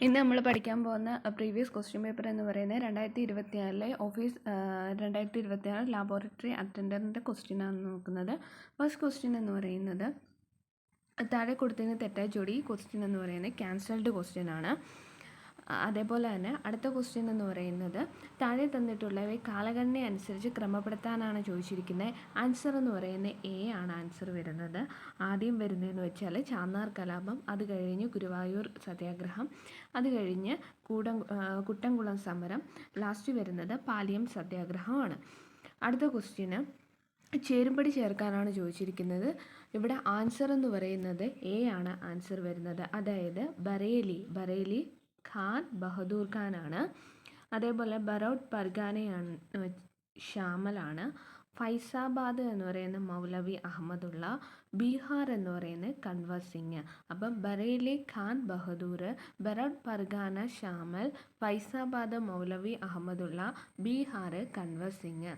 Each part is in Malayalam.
ഇന്ന് നമ്മൾ പഠിക്കാൻ പോകുന്ന പ്രീവിയസ് ക്വസ്റ്റ്യൻ പേപ്പർ എന്ന് പറയുന്നത് 2024 ലാബോറട്ടറി അറ്റൻഡറിൻ്റെ ക്വസ്റ്റ്യനാണ് നോക്കുന്നത്. ഫസ്റ്റ് ക്വസ്റ്റ്യൻ എന്ന് പറയുന്നത് താഴെ കൊടുത്തതിന് തെറ്റായ ജോഡി. ക്വസ്റ്റ്യൻ എന്ന് പറയുന്നത് ക്യാൻസൽഡ് ക്വസ്റ്റ്യൻ ആണ്. അതേപോലെ തന്നെ അടുത്ത ക്വസ്റ്റ്യൻ എന്ന് പറയുന്നത് താഴെ തന്നിട്ടുള്ളവയെ കാലഗണന അനുസരിച്ച് ക്രമപ്പെടുത്താനാണ് ചോദിച്ചിരിക്കുന്നത്. ആൻസർ എന്ന് പറയുന്നത് എ ആണ് ആൻസർ വരുന്നത്. ആദ്യം വരുന്നതെന്ന് വെച്ചാൽ ചാന്നാർ കലാപം, അത് കഴിഞ്ഞ് ഗുരുവായൂർ സത്യാഗ്രഹം, അത് കഴിഞ്ഞ് കുട്ടംകുളം സമരം, ലാസ്റ്റ് വരുന്നത് പാലിയം സത്യാഗ്രഹമാണ്. അടുത്ത ക്വസ്റ്റ്യന് ചേരുംപടി ചേർക്കാനാണ് ചോദിച്ചിരിക്കുന്നത്. ഇവിടെ ആൻസർ എന്ന് പറയുന്നത് എ ആണ് ആൻസർ വരുന്നത്. അതായത് ബറേലി ഖാൻ ബഹദൂർ ഖാനാണ്. അതേപോലെ ബറോട്ട് പർഗാനയാണ് ഷാമലാണ്. ഫൈസാബാദ് എന്ന് പറയുന്ന മൗലവി അഹമ്മദുള്ള, ബീഹാർ എന്ന് പറയുന്നത് കൻവർ സിംഗ്. അപ്പം ബറേലി ഖാൻ ബഹദൂർ, ബറോട്ട് പർഗാന ഷാമൽ, ഫൈസാബാദ് മൗലവി അഹമ്മദുള്ള, ബീഹാർ കൻവർ സിംഗ്.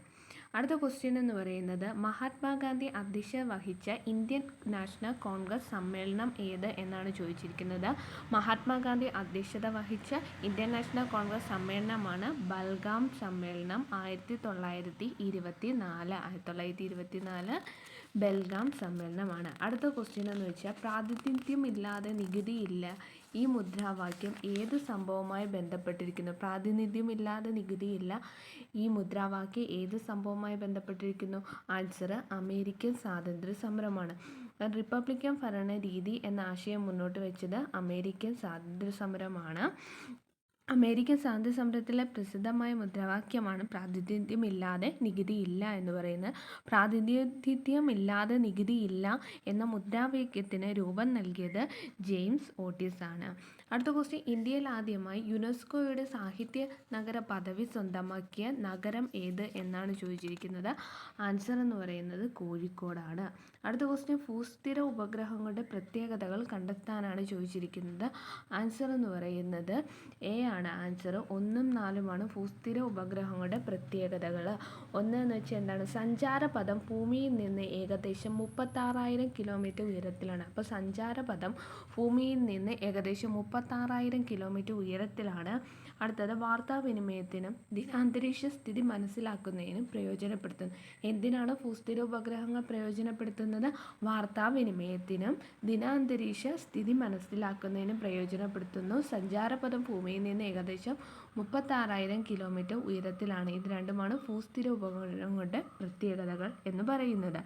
അടുത്ത ക്വസ്റ്റ്യൻ എന്ന് പറയുന്നത് മഹാത്മാഗാന്ധി അധ്യക്ഷത വഹിച്ച ഇന്ത്യൻ നാഷണൽ കോൺഗ്രസ് സമ്മേളനം ഏത് എന്നാണ് ചോദിച്ചിരിക്കുന്നത്. മഹാത്മാഗാന്ധി അധ്യക്ഷത വഹിച്ച ഇന്ത്യൻ നാഷണൽ കോൺഗ്രസ് സമ്മേളനമാണ് ബൽഗാം സമ്മേളനം 1924 ബൽഗാം സമ്മേളനമാണ്. അടുത്ത ക്വസ്റ്റ്യൻ എന്ന് വെച്ചാൽ പ്രാതിനിധ്യമില്ലാതെ നികുതിയില്ല ഈ മുദ്രാവാക്യം ഏത് സംഭവവുമായി ബന്ധപ്പെട്ടിരിക്കുന്നു. പ്രാതിനിധ്യമില്ലാതെ നികുതിയില്ല ഈ മുദ്രാവാക്യം ഏത് സംഭവവുമായി ബന്ധപ്പെട്ടിരിക്കുന്നു. ആൻസർ അമേരിക്കൻ സ്വാതന്ത്ര്യ സമരമാണ്. റിപ്പബ്ലിക്കൻ ഭരണ രീതി എന്ന ആശയം മുന്നോട്ട് വെച്ചത് അമേരിക്കൻ സ്വാതന്ത്ര്യ സമരമാണ്. അമേരിക്കൻ സ്വാതന്ത്ര്യ സമരത്തിലെ പ്രസിദ്ധമായ മുദ്രാവാക്യമാണ് പ്രാതിനിധ്യമില്ലാതെ നികുതിയില്ല എന്ന് പറയുന്നത്. പ്രാതിനിധ്യമില്ലാതെ നികുതിയില്ല എന്ന മുദ്രാവാക്യത്തിന് രൂപം നൽകിയത് ജെയിംസ് ഓട്ടിസ് ആണ്. അടുത്ത ക്വസ്റ്റ്യൻ ഇന്ത്യയിൽ ആദ്യമായി യുനെസ്കോയുടെ സാഹിത്യ നഗര പദവി സ്വന്തമാക്കിയ നഗരം ഏത് എന്നാണ് ചോദിച്ചിരിക്കുന്നത്. ആൻസർ എന്ന് പറയുന്നത് കോഴിക്കോടാണ്. അടുത്ത ക്വസ്റ്റ്യൻ ഭൂസ്ഥിര ഉപഗ്രഹങ്ങളുടെ പ്രത്യേകതകൾ കണ്ടെത്താനാണ് ചോദിച്ചിരിക്കുന്നത്. ആൻസർ എന്ന് പറയുന്നത് എ ആണ് ആൻസർ. 1ഉം 4ഉമാണ് ഭൂസ്ഥിര ഉപഗ്രഹങ്ങളുടെ പ്രത്യേകതകൾ. ഒന്ന് എന്ന് വെച്ചാൽ എന്താണ്, സഞ്ചാരപഥം ഭൂമിയിൽ നിന്ന് ഏകദേശം 36,000 കിലോമീറ്റർ ഉയരത്തിലാണ്. അപ്പോൾ സഞ്ചാരപഥം ഭൂമിയിൽ നിന്ന് ഏകദേശം 36,000 കിലോമീറ്റർ ഉയരത്തിലാണ്. അടുത്തത് വാർത്താവിനിമയത്തിനും ദിനാന്തരീക്ഷ സ്ഥിതി മനസ്സിലാക്കുന്നതിനും പ്രയോജനപ്പെടുത്തുന്നു. എന്തിനാണ് ഭൂസ്ഥിര ഉപഗ്രഹങ്ങൾ പ്രയോജനപ്പെടുത്തുന്നത്? വാർത്താവിനിമയത്തിനും ദിനാന്തരീക്ഷ സ്ഥിതി മനസ്സിലാക്കുന്നതിനും പ്രയോജനപ്പെടുത്തുന്നു. സഞ്ചാരപഥം ഭൂമിയിൽ നിന്ന് ഏകദേശം 36,000 കിലോമീറ്റർ ഉയരത്തിലാണ്. ഇത് രണ്ടുമാണ് ഭൂസ്ഥിര ഉപഗ്രഹങ്ങളുടെ പ്രത്യേകതകൾ എന്ന് പറയുന്നത്.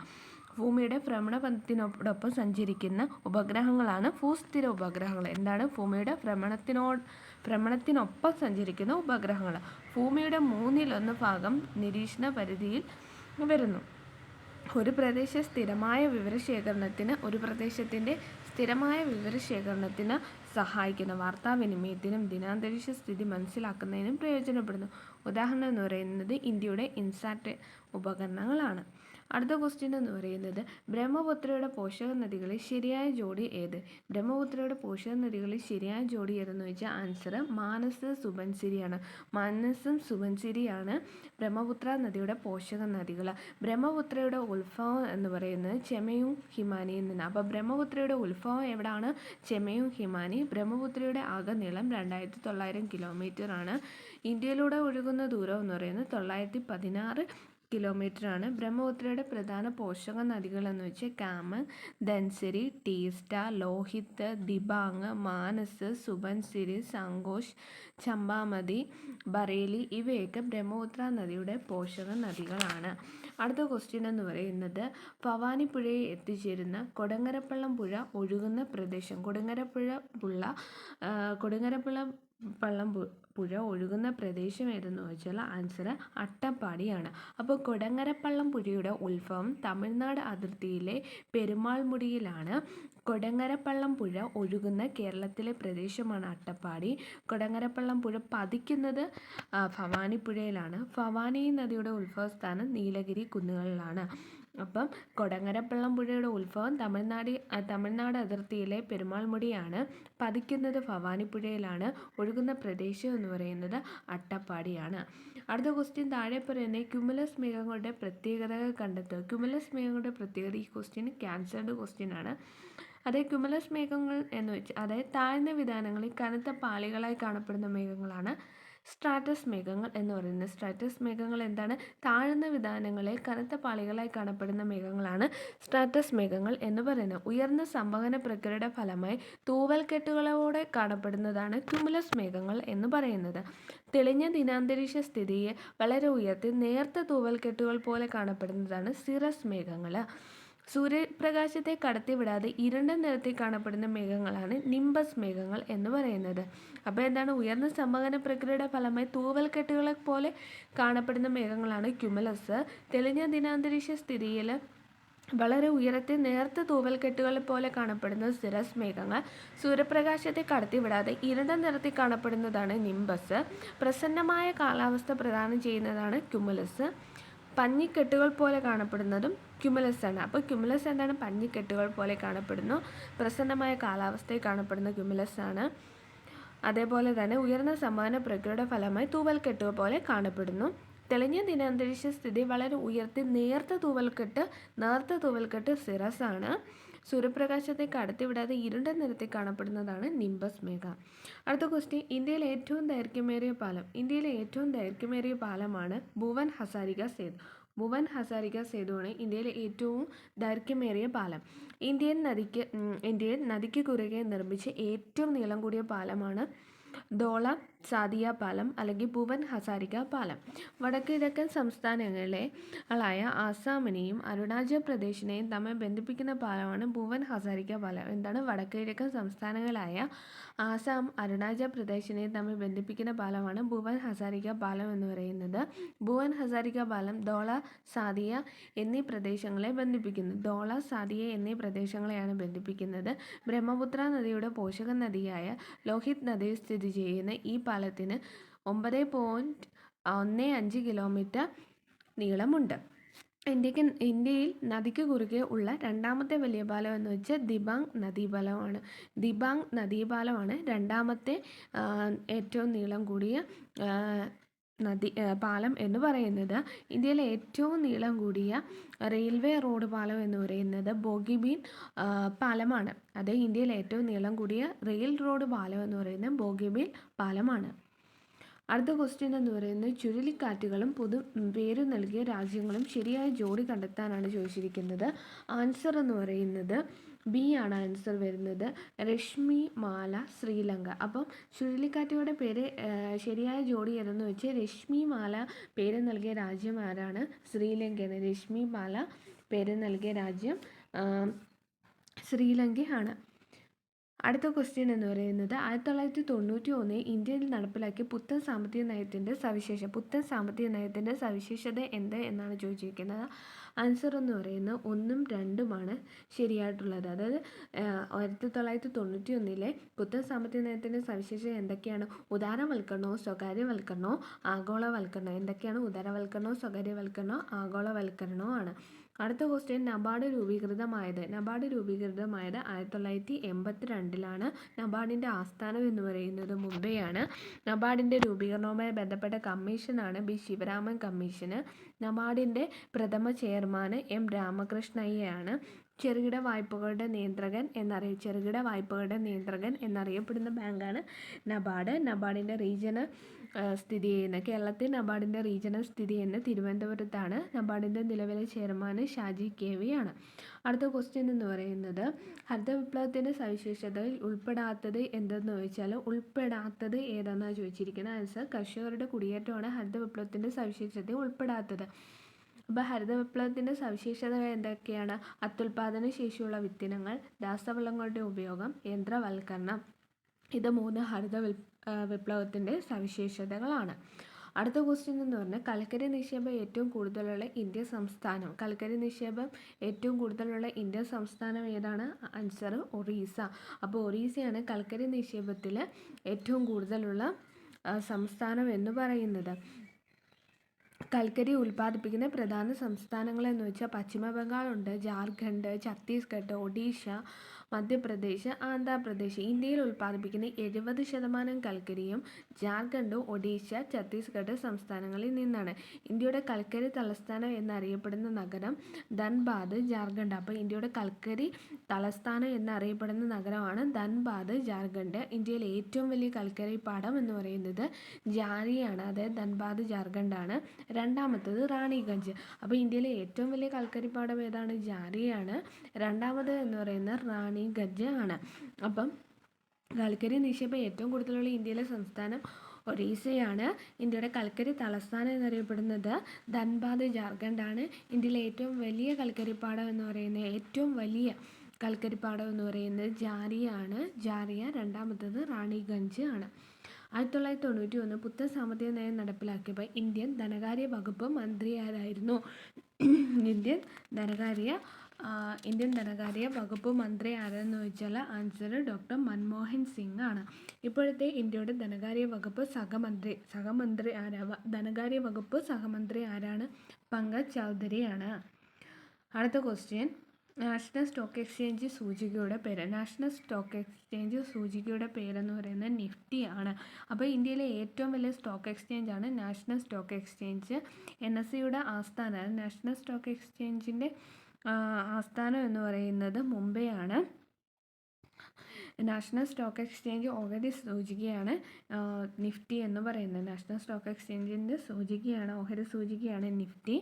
ഭൂമിയുടെ ഭ്രമണപഥത്തിനോടൊപ്പം സഞ്ചരിക്കുന്ന ഉപഗ്രഹങ്ങളാണ് ഭൂസ്ഥിര ഉപഗ്രഹങ്ങൾ. എന്താണ്? ഭൂമിയുടെ ഭ്രമണത്തിനൊപ്പം സഞ്ചരിക്കുന്ന ഉപഗ്രഹങ്ങൾ. ഭൂമിയുടെ 1/3 ഭാഗം നിരീക്ഷണ പരിധിയിൽ വരുന്നു. ഒരു പ്രദേശത്തിൻ്റെ സ്ഥിരമായ വിവരശേഖരണത്തിന് സഹായിക്കുന്ന വാർത്താവിനിമയത്തിനും ദിനാന്തരീക്ഷ സ്ഥിതി മനസ്സിലാക്കുന്നതിനും പ്രയോജനപ്പെടുന്നു. ഉദാഹരണം എന്ന് പറയുന്നത് ഇന്ത്യയുടെ ഇൻസാറ്റ് ഉപകരണങ്ങളാണ്. അടുത്ത ക്വസ്റ്റ്യൻ എന്ന് പറയുന്നത് ബ്രഹ്മപുത്രയുടെ പോഷക നദികളിൽ ശരിയായ ജോഡി ഏത്? ബ്രഹ്മപുത്രയുടെ പോഷക നദികളിൽ ശരിയായ ജോഡി ഏതെന്ന് ചോദിച്ചാൽ ആൻസർ മാനസ് സുബൻസിരിയാണ്. മാനസും സുബൻസിരിയാണ് ബ്രഹ്മപുത്ര നദിയുടെ പോഷക നദികൾ. ബ്രഹ്മപുത്രയുടെ ഉത്ഭവം എന്ന് പറയുന്നത് ചെമയും ഹിമാനിയിൽ നിന്ന്. അപ്പോൾ ബ്രഹ്മപുത്രയുടെ ഉത്ഭവം എവിടെയാണ്? ചെമയും ഹിമാനി. ബ്രഹ്മപുത്രയുടെ ആകെ നീളം 2,900 കിലോമീറ്റർ ആണ്. ഇന്ത്യയിലൂടെ ഒഴുകുന്ന ദൂരം എന്ന് പറയുന്നത് 916 കിലോമീറ്ററാണ്. ബ്രഹ്മപുത്രയുടെ പ്രധാന പോഷക നദികൾ എന്ന് വെച്ചാൽ കാമൻ, ധൻസിരി, ടീസ്റ്റ, ലോഹിത്, ദിബാങ്, മാനസ്, സുബൻസിരി, സങ്കോഷ്, ചമ്പാമതി, ബറേലി ഇവയൊക്കെ ബ്രഹ്മപുത്ര നദിയുടെ പോഷക നദികളാണ്. അടുത്ത ക്വസ്റ്റ്യൻ എന്ന് പറയുന്നത് ഭവാനി പുഴയെ എത്തിച്ചേരുന്ന കൊടങ്ങരപ്പള്ളം പുഴ ഒഴുകുന്ന പ്രദേശം. കൊടങ്ങരപ്പള്ളം പുഴ ഒഴുകുന്ന പ്രദേശം ഏതെന്ന് ചോദിച്ചാൽ ആൻസർ അട്ടപ്പാടിയാണ്. അപ്പോൾ കൊടങ്ങരപ്പള്ളം പുഴയുടെ ഉത്ഭവം തമിഴ്നാട് അതിർത്തിയിലെ പെരുമാൾമുടിയിലാണ്. കൊടങ്ങരപ്പള്ളം പുഴ ഒഴുകുന്ന കേരളത്തിലെ പ്രദേശമാണ് അട്ടപ്പാടി. കൊടങ്ങരപ്പള്ളം പുഴ പതിക്കുന്നത് ഭവാനിപ്പുഴയിലാണ്. ഭവാനി നദിയുടെ ഉത്ഭവസ്ഥാനം നീലഗിരി കുന്നുകളിലാണ്. അപ്പം കൊടങ്ങരപ്പള്ളം പുഴയുടെ ഉത്ഭവം തമിഴ്നാട് അതിർത്തിയിലെ പെരുമാൾമുടിയാണ്. പതിക്കുന്നത് ഭവാനിപ്പുഴയിലാണ്. ഒഴുകുന്ന പ്രദേശം എന്ന് പറയുന്നത് അട്ടപ്പാടിയാണ്. അടുത്ത ക്വസ്റ്റ്യൻ താഴെ പറയുന്നത് ക്യുമുലസ് മേഘങ്ങളുടെ പ്രത്യേകതകൾ കണ്ടെത്തുക. ക്യുമുലസ് മേഘങ്ങളുടെ പ്രത്യേകത. ഈ ക്വസ്റ്റ്യൻ ക്യാൻസൽഡ് ക്വസ്റ്റ്യൻ ആണ്. അതേ ക്യുമുലസ് മേഘങ്ങൾ എന്ന് വെച്ച് അതായത് താഴ്ന്ന വിതാനങ്ങളിൽ കനത്ത പാളികളായി കാണപ്പെടുന്ന മേഘങ്ങളാണ് സ്ട്രാറ്റസ് മേഘങ്ങൾ എന്ന് പറയുന്നത്. സ്ട്രാറ്റസ് മേഘങ്ങൾ എന്താണ്? താഴ്ന്ന വിതാനങ്ങളിൽ കനത്ത പാളികളായി കാണപ്പെടുന്ന മേഘങ്ങളാണ് സ്ട്രാറ്റസ് മേഘങ്ങൾ എന്ന് പറയുന്നത്. ഉയർന്ന സംവഹന പ്രക്രിയയുടെ ഫലമായി തൂവൽക്കെട്ടുകളോടെ കാണപ്പെടുന്നതാണ് ക്യുമുലസ് മേഘങ്ങൾ എന്ന് പറയുന്നത്. തെളിഞ്ഞ ദിനാന്തരീക്ഷ സ്ഥിതിയെ വളരെ ഉയർത്തി നേർത്ത തൂവൽക്കെട്ടുകൾ പോലെ കാണപ്പെടുന്നതാണ് സിറസ് മേഘങ്ങൾ. സൂര്യപ്രകാശത്തെ കടത്തിവിടാതെ ഇരുണ്ട നിറത്തിൽ കാണപ്പെടുന്ന മേഘങ്ങളാണ് നിംബസ് മേഘങ്ങൾ എന്ന് പറയുന്നത്. അപ്പോൾ എന്താണ്? ഉയർന്ന സംവഹന പ്രക്രിയയുടെ ഫലമായി തൂവൽക്കെട്ടുകളെ പോലെ കാണപ്പെടുന്ന മേഘങ്ങളാണ് ക്യുമുലസ്. തെളിഞ്ഞ ദിനാന്തരീക്ഷ സ്ഥിതിയിൽ വളരെ ഉയരത്തിൽ നേർത്ത തൂവൽക്കെട്ടുകളെ പോലെ കാണപ്പെടുന്ന സിറസ് മേഘങ്ങൾ. സൂര്യപ്രകാശത്തെ കടത്തിവിടാതെ ഇരുണ്ട നിറത്തിൽ കാണപ്പെടുന്നതാണ് നിംബസ്. പ്രസന്നമായ കാലാവസ്ഥ പ്രദാനം ചെയ്യുന്നതാണ് ക്യുമുലസ്. പഞ്ഞിക്കെട്ടുകൾ പോലെ കാണപ്പെടുന്നതും ക്യുമുലസ് ആണ്. അപ്പോൾ ക്യുമുലസ് എന്താണ്? പഞ്ഞിക്കെട്ടുകൾ പോലെ കാണപ്പെടുന്നു. പ്രസന്നമായ കാലാവസ്ഥയിൽ കാണപ്പെടുന്ന ക്യുമുലസ് ആണ്. അതേപോലെ തന്നെ ഉയർന്ന സംവഹന പ്രക്രിയയുടെ ഫലമായി തൂവൽക്കെട്ടുകൾ പോലെ കാണപ്പെടുന്നു. തെളിഞ്ഞ ദിനാന്തരീക്ഷ സ്ഥിതി വളരെ ഉയർത്തി നേർത്ത തൂവൽക്കെട്ട് സിറസ് ആണ്. സൂര്യപ്രകാശത്തെ കടത്തിവിടാതെ ഇരുണ്ട നിറത്തിൽ കാണപ്പെടുന്നതാണ് നിംബസ് മേഘ. അടുത്ത ക്വസ്റ്റ്യൻ, ഇന്ത്യയിലെ ഏറ്റവും ദൈർഘ്യമേറിയ പാലമാണ് ഭുവൻ ഹസാരിക സേതു. ഭുവൻ ഹസാരിക സേതുവാണ് ഇന്ത്യയിലെ ഏറ്റവും ദൈർഘ്യമേറിയ പാലം. ഇന്ത്യൻ നദിക്ക് കുറുകെ നിർമ്മിച്ച ഏറ്റവും നീളം കൂടിയ പാലമാണ് ധോള സാദിയ പാലം അല്ലെങ്കിൽ ഭുവൻ ഹസാരിക പാലം. വടക്കുകിഴക്കൻ സംസ്ഥാനങ്ങളായ ആസാമിനെയും അരുണാചൽ പ്രദേശിനെയും തമ്മിൽ ബന്ധിപ്പിക്കുന്ന പാലമാണ് ഭുവൻ ഹസാരിക പാലം. എന്താണ്? വടക്കുകിഴക്കൻ സംസ്ഥാനങ്ങളായ ആസാം അരുണാചൽ പ്രദേശിനെയും തമ്മിൽ ബന്ധിപ്പിക്കുന്ന പാലമാണ് ഭുവൻ ഹസാരിക പാലം എന്ന് പറയുന്നത്. ഭുവൻ ഹസാരിക പാലം ധോള സാദിയ എന്നീ പ്രദേശങ്ങളെ ബന്ധിപ്പിക്കുന്നത്. ബ്രഹ്മപുത്ര നദിയുടെ പോഷക നദിയായ ലോഹിത് നദിയിൽ സ്ഥിതി ചെയ്യുന്ന ഈ പാലത്തിന് 9.15 കിലോമീറ്റർ നീളമുണ്ട്. ഇന്ത്യയിൽ നദിക്ക് കുറുകെ ഉള്ള രണ്ടാമത്തെ വലിയ പാലം എന്ന് വെച്ചാൽ ദിബാങ് നദീപാലമാണ് രണ്ടാമത്തെ ഏറ്റവും നീളം കൂടിയ പാലം എന്ന് പറയുന്നത്. ഇന്ത്യയിലെ ഏറ്റവും നീളം കൂടിയ റെയിൽവേ റോഡ് പാലം എന്ന് പറയുന്നത് ബോഗിബീൽ പാലമാണ്. അത് ഇന്ത്യയിലെ ഏറ്റവും നീളം കൂടിയ റെയിൽ റോഡ് പാലം എന്ന് പറയുന്നത് ബോഗിബീൽ പാലമാണ്. അടുത്ത ക്വസ്റ്റ്യൻ എന്ന് പറയുന്നത് ചുഴലിക്കാറ്റുകളും പേരു നൽകിയ രാജ്യങ്ങളും ശരിയായ ജോഡി കണ്ടെത്താനാണ് ചോദിച്ചിരിക്കുന്നത്. ആൻസർ എന്ന് പറയുന്നത് ബി ആണ് ആൻസർ വരുന്നത്. രശ്മിമാല ശ്രീലങ്ക. അപ്പം ചുഴലിക്കാറ്റുകളുടെ പേര് ശരിയായ ജോഡി ഏതെന്ന് വെച്ചാൽ രശ്മിമാല പേര് നൽകിയ രാജ്യം ആരാണ്? ശ്രീലങ്കയാണ്. രശ്മിമാല പേര് നൽകിയ രാജ്യം ശ്രീലങ്കയാണ്. അടുത്ത ക്വസ്റ്റ്യൻ എന്ന് പറയുന്നത് 1991 ഇന്ത്യയിൽ നടപ്പിലാക്കിയ പുത്തൻ സാമ്പത്തിക നയത്തിൻ്റെ സവിശേഷത എന്ത് എന്നാണ് ചോദിച്ചിരിക്കുന്നത്. ആൻസർ എന്ന് പറയുന്നത് 1ഉം 2ഉമാണ് ശരിയായിട്ടുള്ളത്. അതായത് 1991 പുത്തൻ സാമ്പത്തിക നയത്തിൻ്റെ സവിശേഷത എന്തൊക്കെയാണ്? ഉദാരവൽക്കരണവും സ്വകാര്യവൽക്കരണവും ആഗോളവൽക്കരണവും. എന്തൊക്കെയാണ്? ഉദാരവൽക്കരണവും സ്വകാര്യവൽക്കരണവും ആഗോളവൽക്കരണവും ആണ്. അടുത്ത ക്വസ്റ്റ്യൻ, നബാർഡ് രൂപീകൃതമായത് 1982 നബാർഡിൻ്റെ ആസ്ഥാനം എന്ന് പറയുന്നത് മുംബൈയാണ്. നബാർഡിൻ്റെ രൂപീകരണവുമായി ബന്ധപ്പെട്ട കമ്മീഷനാണ് ബി ശിവരാമൻ കമ്മീഷന്. നബാർഡിൻ്റെ പ്രഥമ ചെയർമാൻ എം രാമകൃഷ്ണയ്യയാണ്. ചെറുകിട വായ്പകളുടെ നിയന്ത്രകൻ എന്നറിയപ്പെടുന്ന ബാങ്കാണ് നബാർഡ്. നബാർഡിൻ്റെ റീജിയണൽ കേരളത്തിൽ നബാർഡിൻ്റെ റീജിയണൽ സ്ഥിതി ചെയ്യുന്നത് തിരുവനന്തപുരത്താണ്. നബാർഡിൻ്റെ നിലവിലെ ചെയർമാൻ ഷാജി KV ആണ്. അടുത്ത ക്വസ്റ്റ്യൻ എന്ന് പറയുന്നത് ഹരിത വിപ്ലവത്തിൻ്റെ സവിശേഷതയിൽ ഉൾപ്പെടാത്തത് എന്തെന്ന് ചോദിച്ചാൽ ഉൾപ്പെടാത്തത് ഏതെന്നാണ് ചോദിച്ചിരിക്കുന്നത്. ആൻസർ കർഷകരുടെ കുടിയേറ്റമാണ് ഹരിത വിപ്ലവത്തിൻ്റെ സവിശേഷതയിൽ ഉൾപ്പെടാത്തത്. അപ്പോൾ ഹരിത വിപ്ലവത്തിൻ്റെ സവിശേഷതകൾ എന്തൊക്കെയാണ്? അത്യുൽപാദന ശേഷിയുള്ള വിത്തിനങ്ങൾ, രാസവളങ്ങളുടെ ഉപയോഗം, യന്ത്രവൽക്കരണം. ഇത് 3 ഹരിത വിപ്ലവത്തിൻ്റെ സവിശേഷതകളാണ്. അടുത്ത ക്വസ്റ്റ്യൻ എന്ന് പറഞ്ഞാൽ കൽക്കരി നിക്ഷേപം ഏറ്റവും കൂടുതലുള്ള ഇന്ത്യൻ സംസ്ഥാനം ഏതാണ്? ആൻസർ ഒറീസ. അപ്പോൾ ഒറീസയാണ് കൽക്കരി നിക്ഷേപത്തിൽ ഏറ്റവും കൂടുതലുള്ള സംസ്ഥാനം എന്ന് പറയുന്നത്. കൽക്കരി ഉൽപ്പാദിപ്പിക്കുന്ന പ്രധാന സംസ്ഥാനങ്ങൾ എന്ന് വെച്ചാൽ പശ്ചിമ ബംഗാളുണ്ട്, ജാർഖണ്ഡ്, ഛത്തീസ്ഗഡ്, ഒഡീഷ, മധ്യപ്രദേശ്, ആന്ധ്രാപ്രദേശ്. ഇന്ത്യയിൽ ഉൽപ്പാദിപ്പിക്കുന്ന 70% കൽക്കരിയും ജാർഖണ്ഡ്, ഒഡീഷ, ഛത്തീസ്ഗഡ് സംസ്ഥാനങ്ങളിൽ നിന്നാണ്. ഇന്ത്യയുടെ കൽക്കരി തലസ്ഥാനം എന്നറിയപ്പെടുന്ന നഗരം ധൻബാദ്, ജാർഖണ്ഡ്. അപ്പോൾ ഇന്ത്യയുടെ കൽക്കരി തലസ്ഥാനം എന്നറിയപ്പെടുന്ന നഗരമാണ് ധൻബാദ്, ജാർഖണ്ഡ്. ഇന്ത്യയിലെ ഏറ്റവും വലിയ കൽക്കരി പാടം എന്ന് പറയുന്നത് ജാരിയാണ്, അതായത് ധൻബാദ്, ജാർഖണ്ഡാണ്. രണ്ടാമത്തത് റാണിഗഞ്ച്. അപ്പോൾ ഇന്ത്യയിലെ ഏറ്റവും വലിയ കൽക്കരി പാടം ഏതാണ്? ജാരിയാണ്. രണ്ടാമത് എന്ന് പറയുന്നത് റാണിഗഞ്ച് ആണ്. അപ്പം കൽക്കരി നിക്ഷേപം ഏറ്റവും കൂടുതലുള്ള ഇന്ത്യയിലെ സംസ്ഥാനം ഒറീസയാണ്. ഇന്ത്യയുടെ കൽക്കരി തലസ്ഥാനം എന്നറിയപ്പെടുന്നത് ധൻബാദ്, ജാർഖണ്ഡാണ്. ഇന്ത്യയിലെ ഏറ്റവും വലിയ കൽക്കരിപ്പാടം എന്ന് പറയുന്നത് ജാരിയാണ്. ജാരിയ. രണ്ടാമത്തത് റാണിഗഞ്ച് ആണ്. 1991 പുത്തൻ സാമ്പത്തിക നയം നടപ്പിലാക്കിയപ്പോൾ ഇന്ത്യൻ ധനകാര്യ വകുപ്പ് മന്ത്രി ആരായിരുന്നു? ഇന്ത്യൻ ധനകാര്യ വകുപ്പ് മന്ത്രി ആരെന്ന് ചോദിച്ചാൽ ആൻസർ ഡോക്ടർ മൻമോഹൻ സിംഗ് ആണ്. ഇപ്പോഴത്തെ ഇന്ത്യയുടെ ധനകാര്യ വകുപ്പ് ധനകാര്യ വകുപ്പ് സഹമന്ത്രി ആരാണ്? പങ്കജ് ചൗധരിയാണ്. അടുത്ത ക്വസ്റ്റ്യൻ, നാഷണൽ സ്റ്റോക്ക് എക്സ്ചേഞ്ച് സൂചികയുടെ പേര്. നാഷണൽ സ്റ്റോക്ക് എക്സ്ചേഞ്ച് സൂചികയുടെ പേരെന്ന് പറയുന്നത് നിഫ്റ്റി ആണ്. അപ്പോൾ ഇന്ത്യയിലെ ഏറ്റവും വലിയ സ്റ്റോക്ക് എക്സ്ചേഞ്ച് ആണ് നാഷണൽ സ്റ്റോക്ക് എക്സ്ചേഞ്ച്. NSEയുടെ ആസ്ഥാനം, നാഷണൽ സ്റ്റോക്ക് എക്സ്ചേഞ്ചിൻ്റെ ആസ്ഥാനം എന്ന് പറയുന്നത് മുംബൈ ആണ്. നാഷണൽ സ്റ്റോക്ക് എക്സ്ചേഞ്ച് ഓഹരി സൂചികയാണ് നിഫ്റ്റി എന്ന് പറയുന്നത്. നാഷണൽ സ്റ്റോക്ക് എക്സ്ചേഞ്ചിൻ്റെ ഓഹരി സൂചികയാണ് നിഫ്റ്റി.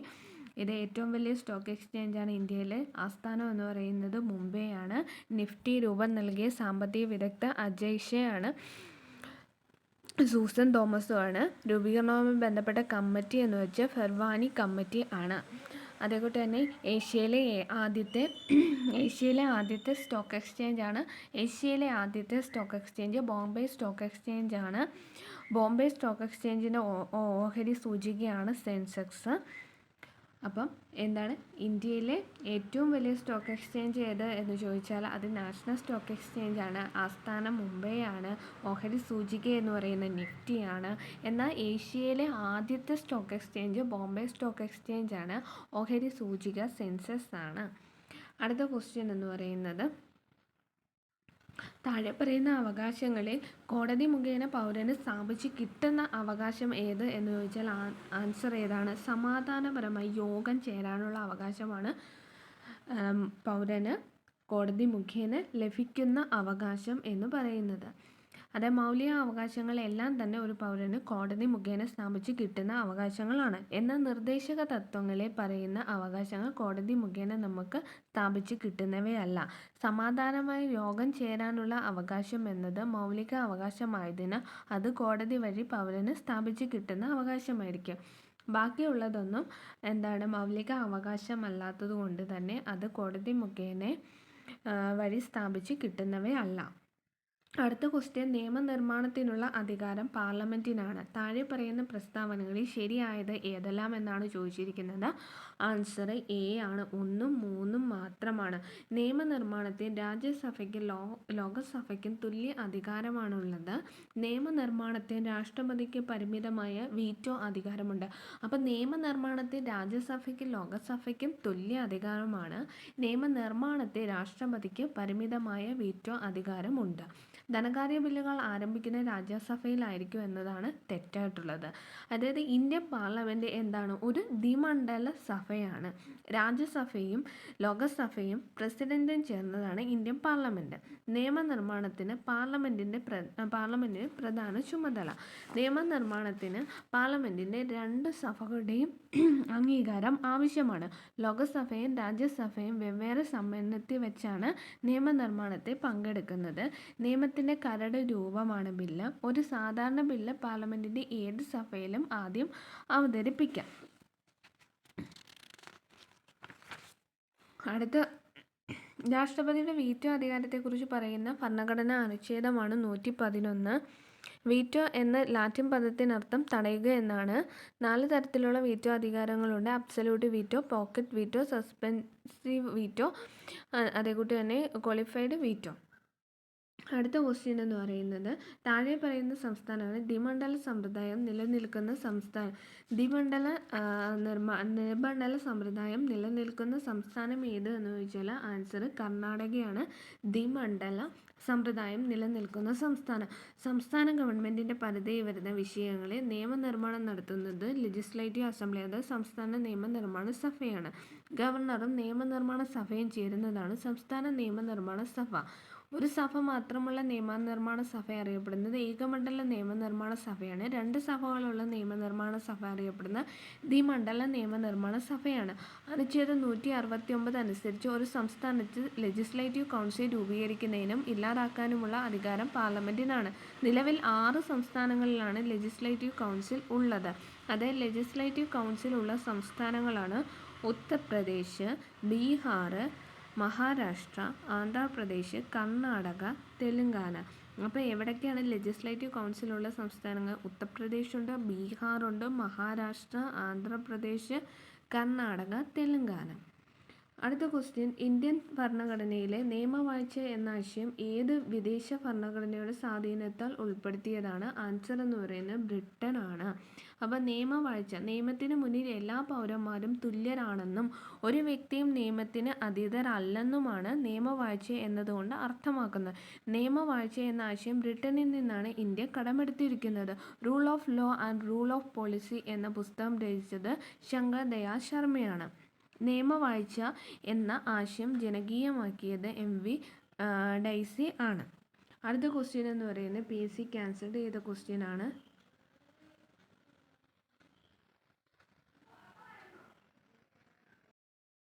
ഇത് ഏറ്റവും വലിയ സ്റ്റോക്ക് എക്സ്ചേഞ്ചാണ്. ഇന്ത്യയിലെ ആസ്ഥാനം എന്ന് പറയുന്നത് മുംബൈ ആണ്. നിഫ്റ്റി രൂപം നൽകിയ സാമ്പത്തിക വിദഗ്ധ അജയ് ഷേ ആണ്, സൂസൻ തോമസും ആണ്. രൂപീകരണവുമായി ബന്ധപ്പെട്ട കമ്മിറ്റി എന്ന് വെച്ചാൽ ഫെർവാനി കമ്മിറ്റി ആണ്. അതേപോലെ തന്നെ ഏഷ്യയിലെ ആദ്യത്തെ stock exchange Bombay stock exchange ആണ്. ബോംബെ സ്റ്റോക്ക് എക്സ്ചേഞ്ചിൻ്റെ ഓഹരി സൂചികയാണ് സെൻസെക്സ്. അപ്പം എന്താണ് ഇന്ത്യയിലെ ഏറ്റവും വലിയ സ്റ്റോക്ക് എക്സ്ചേഞ്ച് ഏത് എന്ന് ചോദിച്ചാൽ അത് നാഷണൽ സ്റ്റോക്ക് എക്സ്ചേഞ്ച് ആണ്. ആസ്ഥാനം മുംബൈ ആണ്. ഓഹരി സൂചിക എന്ന് പറയുന്നത് നിഫ്റ്റിയാണ്. എന്നാൽ ഏഷ്യയിലെ ആദ്യത്തെ stock exchange Bombay stock exchange ആണ്. ഓഹരി സൂചിക സെൻസെക്സ് ആണ്. അടുത്ത ക്വസ്റ്റ്യൻ എന്ന് പറയുന്നത്, താഴെ പറയുന്ന അവകാശങ്ങളിൽ കോടതി മുഖേന പൗരന് സ്ഥാപിച്ച് കിട്ടുന്ന അവകാശം ഏത് എന്ന് ചോദിച്ചാൽ ആൻസർ ഏതാണ്? സമാധാനപരമായി യോഗം ചേരാനുള്ള അവകാശമാണ് പൗരന് കോടതി മുഖേന ലഭിക്കുന്ന അവകാശം എന്ന് പറയുന്നത്. അതായത് മൗലിക അവകാശങ്ങളെല്ലാം തന്നെ ഒരു പൗരന് കോടതി മുഖേന സ്ഥാപിച്ച് കിട്ടുന്ന അവകാശങ്ങളാണ്. എന്നാൽ നിർദ്ദേശക തത്വങ്ങളിൽ പറയുന്ന അവകാശങ്ങൾ കോടതി മുഖേന നമുക്ക് സ്ഥാപിച്ച് കിട്ടുന്നവയല്ല. സമാധാനമായി യോഗം ചേരാനുള്ള അവകാശം എന്നത് മൗലിക അവകാശമായതിനാൽ അത് കോടതി വഴി പൗരന് സ്ഥാപിച്ച് കിട്ടുന്ന അവകാശമായിരിക്കും. ബാക്കിയുള്ളതൊന്നും മൗലിക അവകാശമല്ലാത്തത് കൊണ്ട് തന്നെ അത് കോടതി മുഖേന വഴി സ്ഥാപിച്ച് കിട്ടുന്നവയല്ല. അടുത്ത ക്വസ്റ്റ്യൻ, നിയമനിർമ്മാണത്തിനുള്ള അധികാരം പാർലമെൻറ്റിനാണ്. താഴെ പറയുന്ന പ്രസ്താവനകളിൽ ശരിയായത് ഏതെല്ലാം എന്നാണ് ചോദിച്ചിരിക്കുന്നത്. ആൻസർ എ ആണ്. 1ഉം 3ഉം മാത്രമാണ്. നിയമനിർമ്മാണത്തിൽ രാജ്യസഭയ്ക്കും ലോകസഭയ്ക്കും തുല്യ അധികാരമാണുള്ളത്. നിയമനിർമ്മാണത്തിൽ രാഷ്ട്രപതിക്ക് പരിമിതമായ വീറ്റോ അധികാരമുണ്ട്. അപ്പം നിയമനിർമ്മാണത്തിൽ രാജ്യസഭയ്ക്കും ലോകസഭയ്ക്കും തുല്യ അധികാരമാണ്. നിയമനിർമ്മാണത്തിൽ രാഷ്ട്രപതിക്ക് പരിമിതമായ വീറ്റോ അധികാരമുണ്ട്. ധനകാര്യ ബില്ലുകൾ ആരംഭിക്കുന്ന രാജ്യസഭയിലായിരിക്കും എന്നതാണ് തെറ്റായിട്ടുള്ളത്. അതായത് ഇന്ത്യൻ പാർലമെൻറ്റ് ഒരു ദ്വിമണ്ഡല സഭയാണ്. രാജ്യസഭയും ലോകസഭയും പ്രസിഡന്റും ചേർന്നതാണ് ഇന്ത്യൻ പാർലമെൻറ്റ്. നിയമനിർമ്മാണത്തിന് പാർലമെൻറ്റിന് പ്രധാന ചുമതല. നിയമനിർമ്മാണത്തിന് പാർലമെൻറ്റിൻ്റെ 2 സഭകളുടെയും അംഗീകാരം ആവശ്യമാണ്. ലോകസഭയും രാജ്യസഭയും വെവ്വേറെ സമ്മേളനത്തിൽ വെച്ചാണ് നിയമനിർമ്മാണത്തിൽ പങ്കെടുക്കുന്നത്. നിയമത്തിൻ്റെ കരട് രൂപമാണ് ബില്ല്. ഒരു സാധാരണ ബില്ല് പാർലമെൻറ്റിൻ്റെ ഏത് സഭയിലും ആദ്യം അവതരിപ്പിക്കാം. അടുത്ത, രാഷ്ട്രപതിയുടെ വീറ്റോ അധികാരത്തെക്കുറിച്ച് പറയുന്ന ഭരണഘടനാ അനുച്ഛേദമാണ് 111. വീറ്റോ എന്ന ലാറ്റിൻ പദത്തിനർത്ഥം തടയുക എന്നാണ്. 4 തരത്തിലുള്ള വീറ്റോ അധികാരങ്ങളുണ്ട്. Absolute veto, pocket veto, suspensive veto, അതേകൂട്ടി തന്നെ ക്വാളിഫൈഡ് വീറ്റോ. അടുത്ത ക്വസ്റ്റ്യൻ എന്ന് പറയുന്നത് താഴെ പറയുന്ന സംസ്ഥാനമാണ് ദ്വിമണ്ഡല സമ്പ്രദായം നിലനിൽക്കുന്ന സംസ്ഥാനം. ദ്വിമണ്ഡല സമ്പ്രദായം നിലനിൽക്കുന്ന സംസ്ഥാനം ഏത് എന്ന് ചോദിച്ചാൽ ആൻസർ കർണാടകയാണ്. ദ്വിമണ്ഡല സമ്പ്രദായം നിലനിൽക്കുന്ന സംസ്ഥാന ഗവൺമെൻറ്റിൻ്റെ പരിധിയിൽ വരുന്ന വിഷയങ്ങളിൽ നിയമനിർമ്മാണം നടത്തുന്നത് ലെജിസ്ലേറ്റീവ് അസംബ്ലി, അത് സംസ്ഥാന നിയമനിർമ്മാണ സഭയാണ്. ഗവർണറും നിയമനിർമ്മാണ സഭയും ചേരുന്നതാണ് സംസ്ഥാന നിയമനിർമ്മാണ സഭ. ഒരു സഭ മാത്രമുള്ള നിയമനിർമ്മാണ സഭ അറിയപ്പെടുന്നത് ഏകമണ്ഡല നിയമനിർമ്മാണ സഭയാണ്. 2 സഭകളുള്ള നിയമനിർമ്മാണ സഭ അറിയപ്പെടുന്ന ദ്വിമണ്ഡല നിയമനിർമ്മാണ സഭയാണ്. അനുച്ഛേദം 169 അനുസരിച്ച് ഒരു സംസ്ഥാനത്ത് ലെജിസ്ലേറ്റീവ് കൗൺസിൽ രൂപീകരിക്കുന്നതിനും ഇല്ലാതാക്കാനുമുള്ള അധികാരം പാർലമെൻറ്റിനാണ്. നിലവിൽ 6 സംസ്ഥാനങ്ങളിലാണ് ലെജിസ്ലേറ്റീവ് കൗൺസിൽ ഉള്ളത്. അത് ലെജിസ്ലേറ്റീവ് കൗൺസിൽ ഉള്ള സംസ്ഥാനങ്ങളാണ് ഉത്തർപ്രദേശ്, ബീഹാർ, മഹാരാഷ്ട്ര, ആന്ധ്രാപ്രദേശ്, കർണാടക, തെലുങ്കാന. അപ്പോൾ എവിടൊക്കെയാണ് ലെജിസ്ലേറ്റീവ് കൗൺസിലുള്ള സംസ്ഥാനങ്ങൾ? ഉത്തർപ്രദേശുണ്ട്, ബീഹാറുണ്ട്, മഹാരാഷ്ട്ര, ആന്ധ്രാപ്രദേശ്, കർണാടക, തെലുങ്കാന. അടുത്ത ക്വസ്റ്റ്യൻ, ഇന്ത്യൻ ഭരണഘടനയിലെ നിയമവാഴ്ച എന്ന ആശയം ഏത് വിദേശ ഭരണഘടനയുടെ സ്വാധീനത്താൽ ഉൾപ്പെടുത്തിയതാണ്? ആൻസർ എന്ന് പറയുന്നത് ബ്രിട്ടൻ ആണ്. അപ്പോൾ നിയമവാഴ്ച, നിയമത്തിന് മുന്നിൽ എല്ലാ പൗരന്മാരും തുല്യരാണെന്നും ഒരു വ്യക്തിയും നിയമത്തിന് അതീതരല്ലെന്നുമാണ് നിയമവാഴ്ച എന്നതുകൊണ്ട് അർത്ഥമാക്കുന്നത്. നിയമവാഴ്ച എന്ന ആശയം ബ്രിട്ടനിൽ നിന്നാണ് ഇന്ത്യ കടമെടുത്തിരിക്കുന്നത്. Rule of law and rule of policy എന്ന പുസ്തകം രചിച്ചത് ശങ്കർ ദയാൽ ശർമ്മയാണ്. നിയമവാഴ്ച എന്ന ആശയം ജനകീയമാക്കിയത് MV ഡൈസി ആണ്. അടുത്ത ക്വസ്റ്റ്യൻ എന്ന് പറയുന്നത് PSC ക്യാൻസൽഡ് ചെയ്ത ക്വസ്റ്റ്യൻ ആണ്.